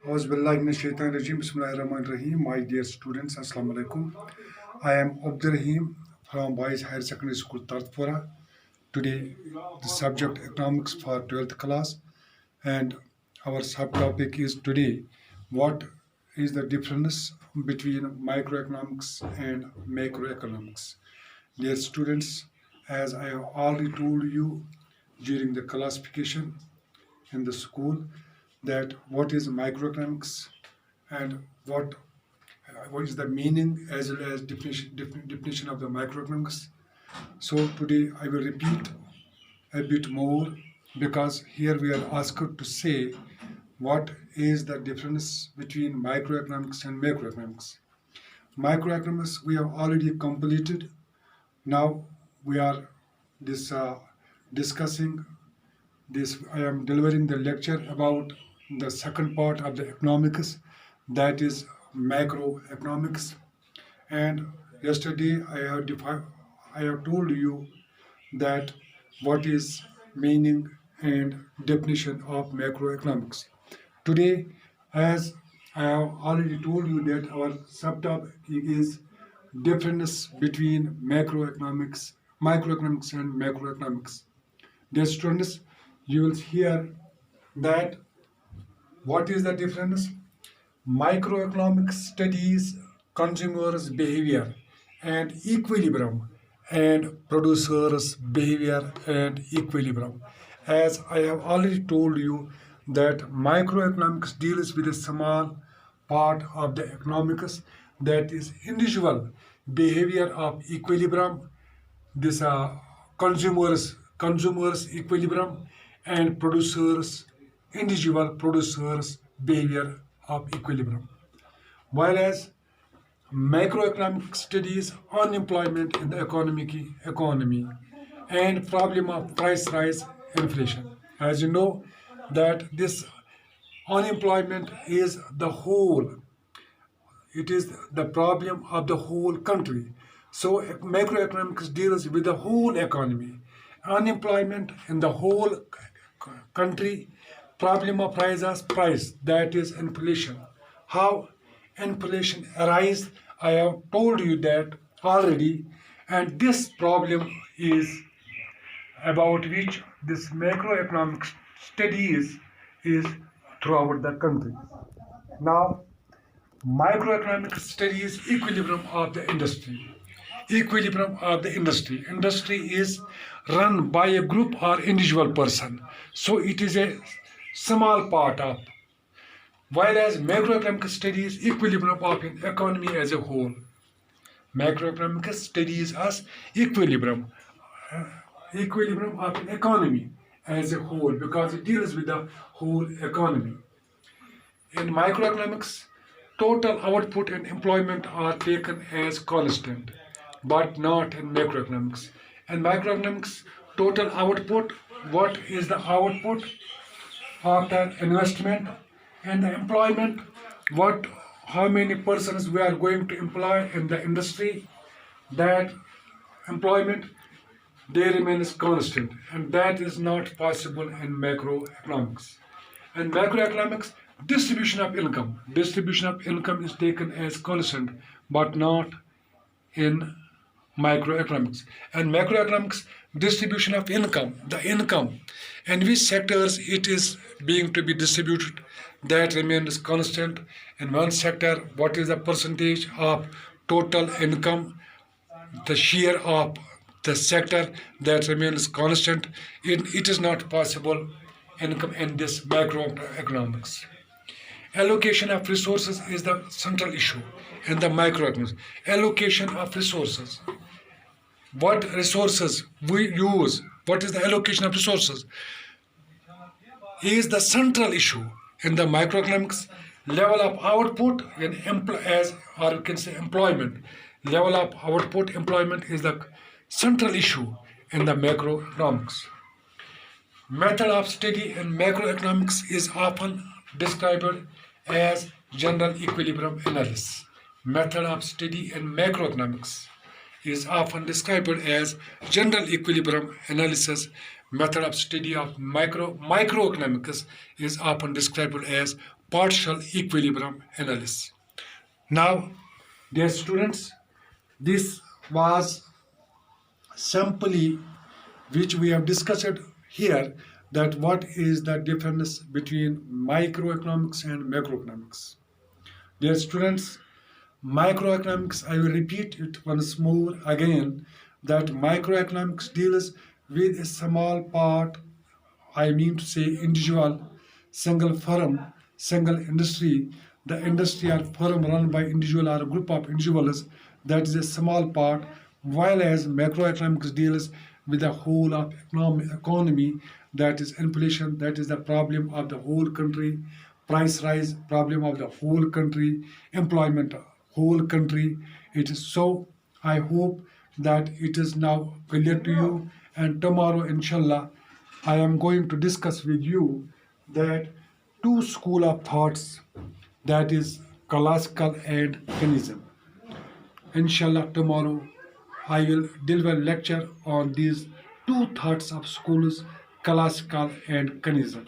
Auzubillahiminash-shaytanir-rajim. Bismillahir-rahmanir-rahim. My dear students, Assalamu alaikum. I am Abdurrahim from Boys Higher Secondary School, Tartpura. Today, the subject economics for 12th class, and our subtopic is today what is the difference between microeconomics and macroeconomics. Dear students, as I have already told you during the classification in the school, that what is microeconomics and what is the meaning as well as definition of the microeconomics. So today I will repeat a bit more because here we are asked to say what is the difference between microeconomics and macroeconomics. Microeconomics we have already completed. Now we are discussing this. I am delivering the lecture about the second part of the economics, that is macroeconomics. And yesterday I have told you that what is meaning and definition of macroeconomics. Today, as I have already told you, that our subtopic is difference between microeconomics and macroeconomics. Dear students, you will hear that what is the difference? Microeconomics studies consumers' behavior and equilibrium, and producers' behavior and equilibrium. As I have already told you, that microeconomics deals with a small part of the economics, that is individual behavior of equilibrium, this consumers equilibrium, and producers individual producers behavior of equilibrium. Whereas macroeconomic studies unemployment in the economy and problem of price rise, inflation. As you know, that this unemployment is the problem of the whole country. So macroeconomics deals with the whole economy. Unemployment in the whole country, problem of price, that is inflation. How inflation arises, I have told you that already, and this problem is about which this macroeconomic studies is throughout the country. Now, microeconomic studies equilibrium of the industry. Equilibrium of the industry. Industry is run by a group or individual person, so it is a small part of. Whereas macroeconomic studies equilibrium of an economy as a whole. Macroeconomic studies as equilibrium of an economy as a whole, because it deals with the whole economy. In microeconomics, total output and employment are taken as constant, but not in macroeconomics. In macroeconomics, total output, what is the output after investment, and the employment, how many persons we are going to employ in the industry, that employment, they remains constant, and that is not possible in macroeconomics. In macroeconomics, distribution of income is taken as constant, but not in microeconomics. And macroeconomics, distribution of income, the income and which sectors it is being to be distributed, that remains constant. In one sector, what is the percentage of total income, the share of the sector, that remains constant. It is not possible income in this macroeconomics. Allocation of resources is the central issue in the microeconomics. Allocation of resources. What resources we use, what is the allocation of resources, is the central issue in the microeconomics. Level of output or you can say employment. Level of output, employment is the central issue in the macroeconomics. Method of study in macroeconomics is often described as general equilibrium analysis. Method of study in macroeconomics is often described as general equilibrium analysis. method of study of microeconomics is often described as partial equilibrium analysis. Now, dear students, this was simply which we have discussed here, that what is the difference between microeconomics and macroeconomics. Dear students, microeconomics, I will repeat it once more again, that microeconomics deals with a small part, I mean to say individual, single firm, single industry, the industry or firm run by individual or a group of individuals, that is a small part, while as macroeconomics deals with the whole of economy, that is inflation, that is the problem of the whole country, price rise, problem of the whole country, employment, whole country. It is so. I hope that it is now clear to you, and tomorrow, inshallah, I am going to discuss with you that two school of thoughts, that is classical and Keynesian. Inshallah, tomorrow I will deliver lecture on these two thoughts of schools, classical and Keynesian.